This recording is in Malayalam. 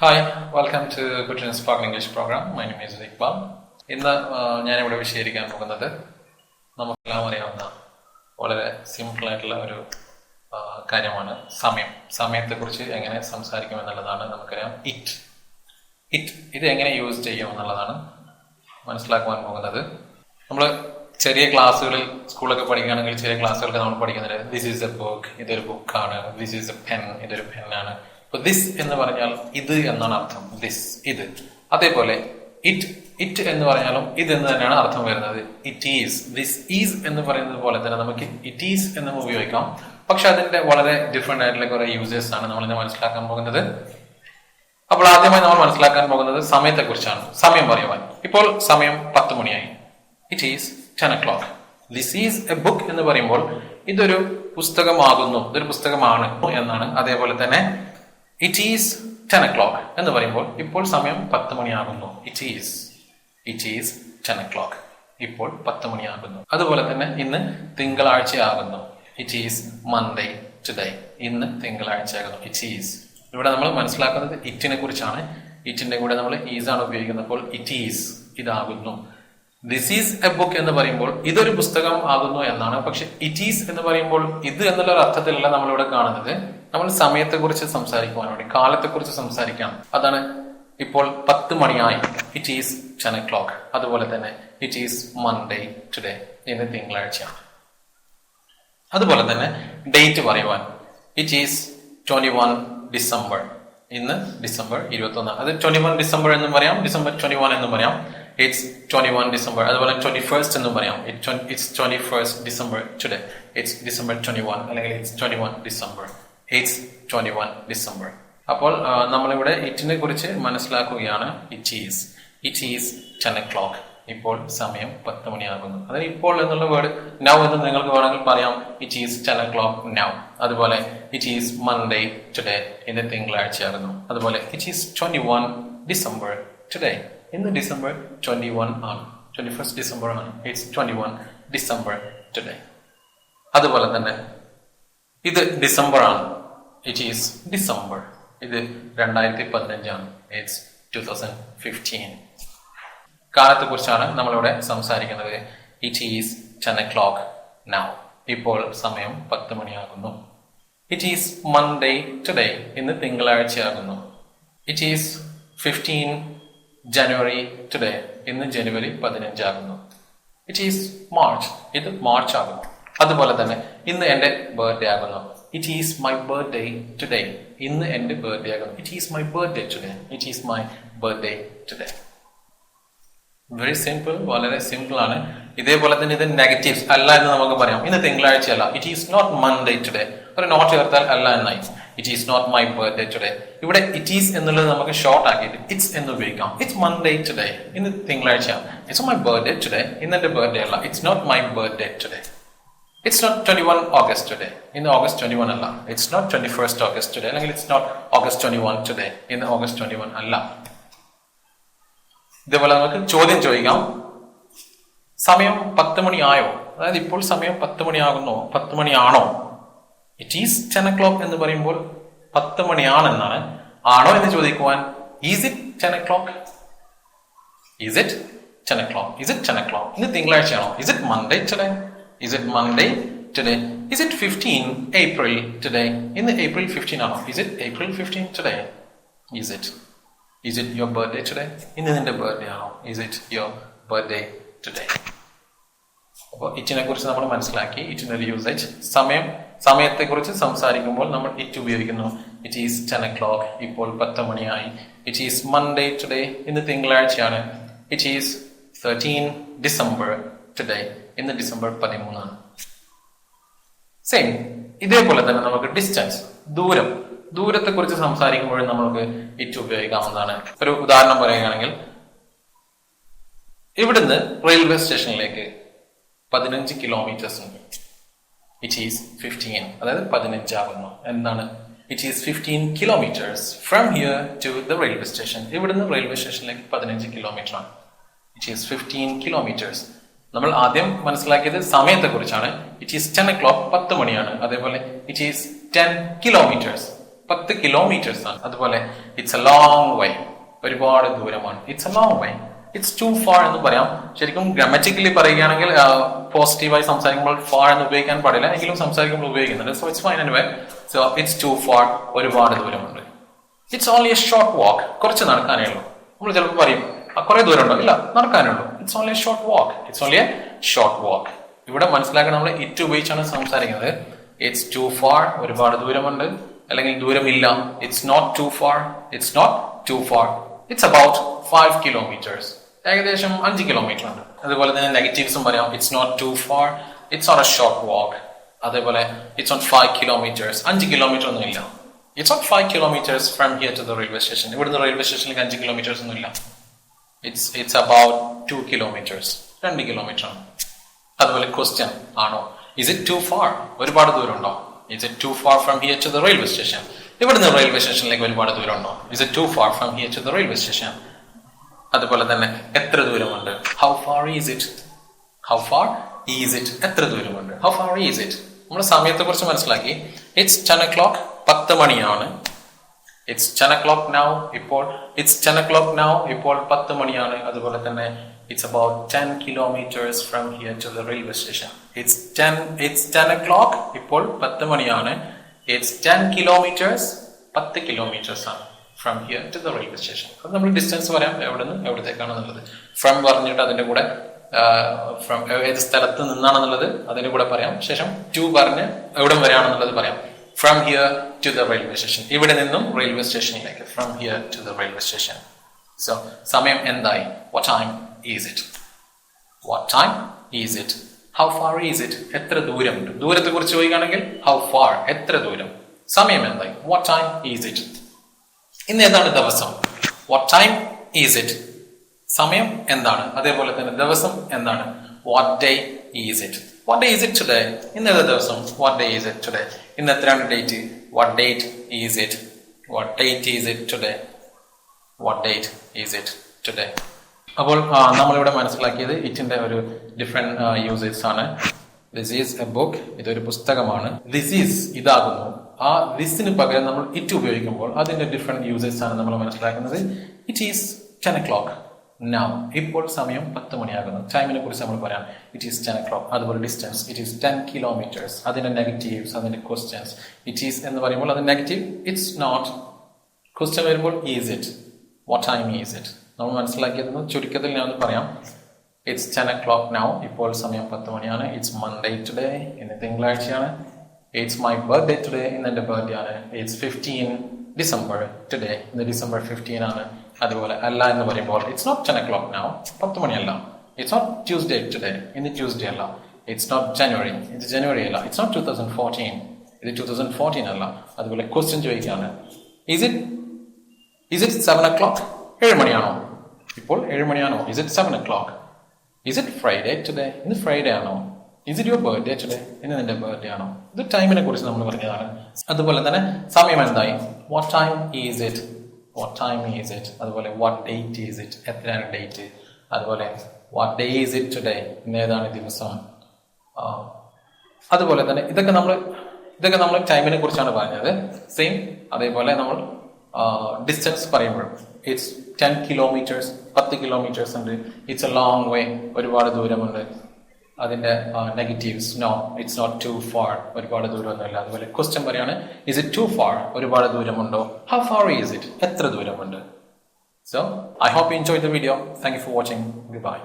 Hi welcome to good and spark English programme. My name is Iqbal. ഇന്ന് ഞാനിവിടെ വിശദീകരിക്കാൻ പോകുന്നത് നമുക്കെല്ലാം അറിയാവുന്ന വളരെ സിമ്പിളായിട്ടുള്ള ഒരു കാര്യമാണ് സമയത്തെക്കുറിച്ച് എങ്ങനെ സംസാരിക്കുമെന്നുള്ളതാണ്. നമുക്കറിയാം ഇത് എങ്ങനെ യൂസ് ചെയ്യുമെന്നുള്ളതാണ് മനസ്സിലാക്കുവാൻ പോകുന്നത്. നമ്മൾ ചെറിയ ക്ലാസ്സുകളിൽ സ്കൂളൊക്കെ പഠിക്കുകയാണെങ്കിൽ ചെറിയ ക്ലാസ്സുകളൊക്കെ നമ്മൾ പഠിക്കുന്നത് ദിസ് ഈസ് എ ബുക്ക്, ഇതൊരു ബുക്കാണ്. ദിസ് ഈസ് എ പെൻ, ഇതൊരു പെന്നാണ്. അപ്പൊ ദിസ് എന്ന് പറഞ്ഞാൽ ഇത് എന്നാണ് അർത്ഥം. ഇത്. അതേപോലെ ഇറ്റ് എന്ന് പറഞ്ഞാലും ഇത് എന്ന് തന്നെയാണ് അർത്ഥം വരുന്നത്. ഇറ്റ് ഈസ്, ദിസ് ഈസ് എന്ന് പറയുന്നത് പോലെ തന്നെ നമുക്ക് ഇറ്റ് ഈസ് എന്നും ഉപയോഗിക്കാം. പക്ഷെ അതിന്റെ വളരെ ഡിഫറെന്റ് ആയിട്ടുള്ള കുറെ യൂസേഴ്സ് ആണ് നമ്മൾ ഇന്ന് മനസ്സിലാക്കാൻ പോകുന്നത്. അപ്പോൾ ആദ്യമായി നമ്മൾ മനസ്സിലാക്കാൻ പോകുന്നത് സമയത്തെ കുറിച്ചാണ്. സമയം പറയുവാൻ ഇപ്പോൾ സമയം 10 മണിയായി. It is 10 o'clock. This is A book എന്ന് പറയുമ്പോൾ ഇതൊരു പുസ്തകമാകുന്നു, ഇതൊരു പുസ്തകമാണ് എന്നാണ്. അതേപോലെ തന്നെ ഇറ്റ് ഈസ് 10 o'clock എന്ന് പറയുമ്പോൾ ഇപ്പോൾ സമയം 10 മണിയാകുന്നു. It is 10 o'clock. ഇപ്പോൾ 10 മണിയാകുന്നു. അതുപോലെ തന്നെ ഇന്ന് തിങ്കളാഴ്ചയാകുന്നു. It is Monday today. ഇന്ന് തിങ്കളാഴ്ചയാകുന്നു. It is. ഇവിടെ നമ്മൾ മനസ്സിലാക്കുന്നത് ഇറ്റിനെ കുറിച്ചാണ്. ഇറ്റിന്റെ കൂടെ നമ്മൾ ഈസാണ് ഉപയോഗിക്കുന്നത്. അപ്പോൾ ഇറ്റ് ഈസ്, ഇതാകുന്നു. ദിസ് ഈസ് എ ബുക്ക് എന്ന് പറയുമ്പോൾ ഇതൊരു പുസ്തകം ആകുന്നു എന്നാണ്. പക്ഷെ ഇറ്റ് ഈസ് എന്ന് പറയുമ്പോൾ ഇത് എന്നുള്ള ഒരു അർത്ഥത്തിലല്ല നമ്മളിവിടെ കാണുന്നത്. നമ്മൾ സമയത്തെ കുറിച്ച് സംസാരിക്കുവാൻ വേണ്ടി, കാലത്തെ കുറിച്ച് സംസാരിക്കാം. അതാണ് ഇപ്പോൾ 10 മണിയായി. It is 10 o'clock. അതുപോലെ തന്നെ ഇറ്റ് ഈസ് മൺഡേ ടുഡേ. ഇന്ന് തിങ്കളാഴ്ചയാണ്. അതുപോലെ തന്നെ ഡേറ്റ് പറയുവാൻ ഇറ്റ് ഈസ് 21 ഡിസംബർ. ഇന്ന് ഡിസംബർ 21. അത് 21 ഡിസംബർ എന്നും പറയാം, ഡിസംബർ 21 എന്നും പറയാം. It's 21 December. അതുപോലെ 21st എന്നും പറയാം. It's 21st December today. It's December 21 അല്ലെങ്കിൽ ഇറ്റ്സ് 21 ഡിസംബർ. It's 21 December. അപ്പോൾ നമ്മളിവിടെ ഇറ്റിനെ കുറിച്ച് മനസ്സിലാക്കുകയാണ്. It is 10 o'clock. ഇപ്പോൾ സമയം 10 മണിയാകുന്നു. അതായത് ഇപ്പോൾ എന്നുള്ള വേർഡ് നൗ എന്ന് നിങ്ങൾക്ക് വേണമെങ്കിൽ പറയാം. It is 10 o'clock now. അതുപോലെ ഇറ്റ് ഈസ് മൺഡേ ടുഡേ. ഇന്ന് തിങ്കളാഴ്ചയാകുന്നു. അതുപോലെ ഇറ്റ് ഈസ് 21 ഡിസംബർ ടുഡേ. ഇന്ന് ഡിസംബർ 21 ആണ്. 21st ഡിസംബർ ആണ്. It's 21 December today. അതുപോലെ തന്നെ ഇത് ഡിസംബർ ആണ്. It is December. ഇത് 2015 ആണ്. ഇറ്റ്സ് 2015. കാലത്തെ കുറിച്ചാണ് നമ്മളിവിടെ സംസാരിക്കുന്നത്. It is 10 o'clock now. ഇപ്പോൾ സമയം 10 മണിയാകുന്നു. It is Monday today. ഇന്ന് തിങ്കളാഴ്ചയാകുന്നു. It is 15 January today. ഇന്ന് ജനുവരി 15 ആകുന്നു. It is March. ഇത് മാർച്ച് ആകുന്നു. അതുപോലെ തന്നെ ഇന്ന് എന്റെ ബർത്ത്ഡേ ആകുന്നു. It is my birthday today. ഇന്ന് എന്റെ ബർത്ത്ഡേ ആകുന്നു. It is my birthday today. It is my birthday today. Very simple, വളരെ സിമ്പിൾ ആണ്. ഇതേപോലെ തന്നെ ഇത് നെഗറ്റീവ്സ് അല്ല എന്ന് നമുക്ക് പറയാം. ഇന്ന് തിങ്കളാഴ്ചയല്ല. It is not Monday today. ഒരു നോട്ട് ചേർത്താൽ അല്ല എന്നായി. It is not my birthday today. ഇവിടെ ഇറ്റ് ഈസ് എന്നുള്ളത് നമുക്ക് ഷോർട്ട് ആക്കിയിട്ട് ഇറ്റ്സ് എന്ന് ഉപയോഗിക്കാം. It's Monday today. ഇന്ന് തിങ്കളാഴ്ച. It's my birthday today. ഇന്ന് എന്റെ ബർത്ത്ഡേ അല്ല. It's not my birthday today. It's not 21 August today. ഇന്ന് ഓഗസ്റ്റ് 21 അല്ല. It's not 21st August today. അല്ലെങ്കിൽ ഇറ്റ്സ് നോട്ട് ഓഗസ്റ്റ് 21 ടുഡേ. ഇന്ന് ഓഗസ്റ്റ് 21 അല്ല. ഇതേപോലെ നമുക്ക് ചോദ്യം ചോദിക്കാം. സമയം 10 മണിയായോ? അതായത് ഇപ്പോൾ സമയം 10 മണിയാകുന്നോ? 10 മണിയാണോ? ഇറ്റ് ഈസ് 10 o'clock എന്ന് പറയുമ്പോൾ 10 മണിയാണെന്നാണ്. ആണോ എന്ന് ചോദിക്കുവാൻ is it 10 o'clock? Is it 10 o'clock? Is it 10 o'clock? ഇന്ന് തിങ്കളാഴ്ചയാണോ? Is it Monday today? Is it Monday today? Is it 15 April today? ഇന്ന് ഏപ്രിൽ 15 ആണോ? Is it April 15 today? Is it your birthday today? ഇന്ന് നിന്റെ ബർത്ത്ഡേ ആണോ? Is it your birthday today? അപ്പോൾ ഇറ്റിനെ കുറിച്ച് നമ്മൾ മനസ്സിലാക്കി. ഇറ്റിന്റെ ഒരു യൂസേജ്. സമയത്തെ കുറിച്ച് സംസാരിക്കുമ്പോൾ നമ്മൾ ഇറ്റ് ഉപയോഗിക്കുന്നു. It is 10 o'clock. ഇപ്പോൾ 10 മണിയായി. It is Monday today. ഇന്ന് തിങ്കളാഴ്ചയാണ്. It is 13 December today. ഇന്ന് ഡിസംബർ 13 ആണ്. സെയിം ഇതേപോലെ തന്നെ നമുക്ക് ഡിസ്റ്റൻസ്, ദൂരത്തെ കുറിച്ച് സംസാരിക്കുമ്പോഴും നമുക്ക് ഇറ്റ് ഉപയോഗിക്കാവുന്നതാണ്. ഒരു ഉദാഹരണം പറയുകയാണെങ്കിൽ ഇവിടുന്ന് റെയിൽവേ സ്റ്റേഷനിലേക്ക് 15 കിലോമീറ്റേഴ്സ് ഉണ്ട്. It is 15. അതായത് 15 ആകുന്നു. എന്താണ്? It is 15 kilometres from here to the railway station. ഇവിടുന്ന് റെയിൽവേ സ്റ്റേഷനിലേക്ക് 15 കിലോമീറ്റർ ആണ്. It is 15 kilometres. നമ്മൾ ആദ്യം മനസ്സിലാക്കിയത് സമയത്തെ കുറിച്ചാണ്. ഇറ്റ് ഈസ് 10 o'clock 10 മണിയാണ്. അതേപോലെ ഇറ്റ് ഈസ് 10 കിലോമീറ്റേഴ്സ് 10 കിലോമീറ്റേഴ്സ് ആണ്. അതുപോലെ ഇറ്റ്സ് എ ലോങ് വേ, ഒരുപാട് ദൂരമാണ്. It's a long way, it's to far എന്ന് പറയാം. ശരിക്കും ഗ്രാമറ്റിക്കലി പറയുകയാണെങ്കിൽ പോസിറ്റീവായി സംസാരിക്കുമ്പോൾ ഫാർ എന്ന് ഉപയോഗിക്കാൻ പാടില്ല, എങ്കിലും സംസാരിക്കുമ്പോൾ ഉപയോഗിക്കുന്നുണ്ട്. So it's fine anyway. So it's to far, ഒരുപാട് ദൂരമുണ്ട്. ഇറ്റ്സ് ഓൺലി എ ഷോർട്ട് വാക്ക്, കുറച്ച് നടക്കാനേ ഉള്ളൂ. നമ്മൾ ചിലപ്പോൾ പറയും കുറെ ദൂരം ഉണ്ടോ? ഇല്ല, നടക്കാനേ ഉള്ളൂ. It's only A short walk, it's only A short വാക്ക്. ഇവിടെ മനസ്സിലാക്കാൻ നമ്മൾ ഇറ്റ് ഉപയോഗിച്ചാണ് സംസാരിക്കുന്നത്. ഇറ്റ്സ് ടു ഫാർ, ഒരുപാട് ദൂരമുണ്ട്, അല്ലെങ്കിൽ ദൂരമില്ല. It's not too far, it's not too far. It's about 5 kilometres, ഏകദേശം 5 കിലോമീറ്റർ ഉണ്ട്. അതുപോലെ തന്നെ നെഗറ്റീവ്സും പറയാം. It's not too far, it's not a short walk. അതേപോലെ ഇറ്റ്സ് നോട്ട് 5 കിലോമീറ്റേഴ്സ്, 5 കിലോമീറ്റർ ഒന്നും ഇല്ല. It's not 5 kilometres from here to the railway station. ഇവിടുന്ന് റെയിൽവേ സ്റ്റേഷനിലേക്ക് 5 കിലോമീറ്റേഴ്സ് ഒന്നും ഇല്ല. ഇറ്റ്സ് അബൌട്ട് 2 കിലോമീറ്റേഴ്സ്, 2 കിലോമീറ്റർ ആണ്. അതുപോലെ ക്വസ്റ്റ്യൻ ആണോ, ഇസ് ഇറ്റ് ടു ഫാർ, ഒരുപാട് ദൂരം ഉണ്ടോ? Is it too far from here to the railway station, ഇവിടുന്ന് റെയിൽവേ സ്റ്റേഷനിലേക്ക് ഒരുപാട് ദൂരം ഉണ്ടോ? Is it too far from here to the railway station. അതുപോലെ തന്നെ എത്ര ദൂരമുണ്ട്, how far is it, how far is it, എത്ര ദൂരമുണ്ട്, ഹൗ ഫാർ ഈസ് ഇറ്റ്. നമ്മൾ സമയത്തെ കുറിച്ച് മനസ്സിലാക്കി. ഇറ്റ്സ് 10 o'clock, 10 മണിയാണ്. ഇറ്റ്സ് 10 o'clock now, ഇപ്പോൾ ഇറ്റ്സ് 10 o'clock now, ഇപ്പോൾ 10 മണിയാണ്. അതുപോലെ തന്നെ it's about 10 kilometers from here to the railway station. It's 10 o'clock, ഇപ്പോൾ 10 മണിയാണ്. ഇറ്റ്സ് 10 kilometers, 10 കിലോമീറ്റേഴ്സ് ആണ് from here to the railway station. അത് നമ്മൾ ഡിസ്റ്റൻസ് പറയാം, എവിടെ നിന്ന് എവിടത്തേക്കാണെന്നുള്ളത്. ഫ്രം പറഞ്ഞിട്ട് അതിന്റെ കൂടെ ഫ്രം ഏത് സ്ഥലത്ത് നിന്നാണെന്നുള്ളത് അതിന്റെ കൂടെ പറയാം. ശേഷം ടു പറഞ്ഞ് എവിടെ വരെയാണെന്നുള്ളത് പറയാം. From here to the railway station, ഇവിടെ നിന്നും റെയിൽവേ സ്റ്റേഷനിലേക്ക്. From here to the railway station. So സമയം എന്തായി, what time is it, what time is it, how far is it, എത്ര ദൂരമുണ്ട്. ദൂരത്തെ കുറിച്ച് ചോദിക്കുകയാണെങ്കിൽ ഹൗ ഫാർ, എത്ര ദൂരം. സമയം എന്തായി, വാട്ട് ടൈം ഈസ് ഇറ്റ്. ഇന്ന് ഏതാണ് ദിവസം, വാട്ട് ടൈം ഈസ് ഇറ്റ്, സമയം എന്താണ്. അതേപോലെ തന്നെ ദിവസം എന്താണ്, what day is it, what day is it today. ഇന്ന് ഏതാ ദിവസം, what day is it today. ഇന്ന് എത്രയാണ് date, what date is it, what date is it today, what date is it today. അപ്പോൾ നമ്മളിവിടെ മനസ്സിലാക്കിയത് ഇറ്റിന്റെ ഒരു ഡിഫറെന്റ് യൂസേഴ്സ് ആണ്. ദിസ് ഈസ് എ ബുക്ക്, ഇതൊരു പുസ്തകമാണ്. ദിസ് ഈസ്, ഇതാകുന്നു. ആ ദിസിന് പകരം നമ്മൾ ഇറ്റ് ഉപയോഗിക്കുമ്പോൾ അതിന്റെ ഡിഫറെന്റ് യൂസേഴ്സ് ആണ് നമ്മൾ മനസ്സിലാക്കുന്നത്. ഇറ്റ് ഈസ് 10 o'clock now, ഇപ്പോൾ സമയം 10 മണിയാകുന്നു. ടൈമിനെ കുറിച്ച് നമ്മൾ പറയാം. It is 10 o'clock. അതുപോലെ ഡിസ്റ്റൻസ്, ഇറ്റ് ഈസ് 10 kilometers. അതിന്റെ നെഗറ്റീവ്സ്, അതിന്റെ ക്വസ്റ്റ്യൻസ്. ഇറ്റ് ഈസ് എന്ന് പറയുമ്പോൾ അത് നെഗറ്റീവ്, ഇറ്റ്സ് നോട്ട്. ക്വസ്റ്റ്യൻ വരുമ്പോൾ is it, what time is it. നമ്മൾ മനസ്സിലാക്കിയത് ചുരുക്കത്തിൽ ഞാൻ പറയാം. ഇറ്റ്സ് 10 o'clock now, ഇപ്പോൾ സമയം 10 മണിയാണ്. ഇറ്റ്സ് മൺഡേ ടുഡേ, ഇന്ന് തിങ്കളാഴ്ചയാണ്. ഇറ്റ്സ് മൈ ബർത്ത്ഡേ ടുഡേ, ഇന്ന് എന്റെ ബർത്ത്ഡേ ആണ്. ഇറ്റ്സ് 15 December ടുഡേ, ഇന്ന് December 15 ആണ്. അതുപോലെ അല്ല എന്ന് പറയുമ്പോൾ ഇറ്റ്സ് നോട്ട് 10 o'clock now, 10 മണിയല്ല. ഇറ്റ്സ് നോട്ട് ട്യൂസ്ഡേ ടുഡേ, ഇന്ന് ട്യൂസ്ഡേ അല്ല. ഇറ്റ്സ് നോട്ട് ജനുവരി, ഇത് ജനുവരി അല്ല. ഇറ്റ്സ് നോട്ട് 2014, ഇത് 2014 അല്ല. അതുപോലെ ക്വസ്റ്റ്യൻ ചോദിക്കുകയാണ്, ഇസ് ഇറ്റ് 7 o'clock, 7 മണിയാണോ, ഇപ്പോൾ 7 മണിയാണോ. Is it 7 o'clock. Is it Friday today, ഇന്ന് ഫ്രൈഡേ ആണോ. Is it your birthday today, ഇന്ന് നിന്റെ ബർത്ത്ഡേ ആണോ. ഇത് ടൈമിനെ കുറിച്ച് നമ്മൾ പറഞ്ഞതാണ്. അതുപോലെ തന്നെ സമയം എന്തായി, what time is it, what time is it. അതുപോലെ വാട്ട് ഡേറ്റ് ഈസ് ഇറ്റ്, എത്രയാണ് ഡേറ്റ്. അതുപോലെ what day is it today, ഇന്ന് ഏതാണ് ദിവസം. അതുപോലെ തന്നെ ഇതൊക്കെ നമ്മൾ ടൈമിനെ കുറിച്ചാണ് പറഞ്ഞത്. സെയിം അതേപോലെ നമ്മൾ ഡിസ്റ്റൻസ് പറയുമ്പോഴും ഇറ്റ്സ് 10 kilometers, 10 kilometers ഉണ്ട്. ഇറ്റ്സ് എ ലോങ് വേ, ഒരുപാട് ദൂരമുണ്ട്. അതിന്റെ negatives, no it's not too far, ഒരുപാട് ദൂരമൊന്നുമില്ല. അതുപോലെ ക്വസ്റ്റ്യൻ പറയാണ്, ഇസ് ഇറ്റ് ടു ഫാർ, ഒരുപാട് ദൂരമുണ്ടോ. ഹൗ ഫാർ ഈസ് ഇറ്റ്, എത്ര ദൂരമുണ്ട്. So I hope you enjoy the video. Thank you for watching. Good bye.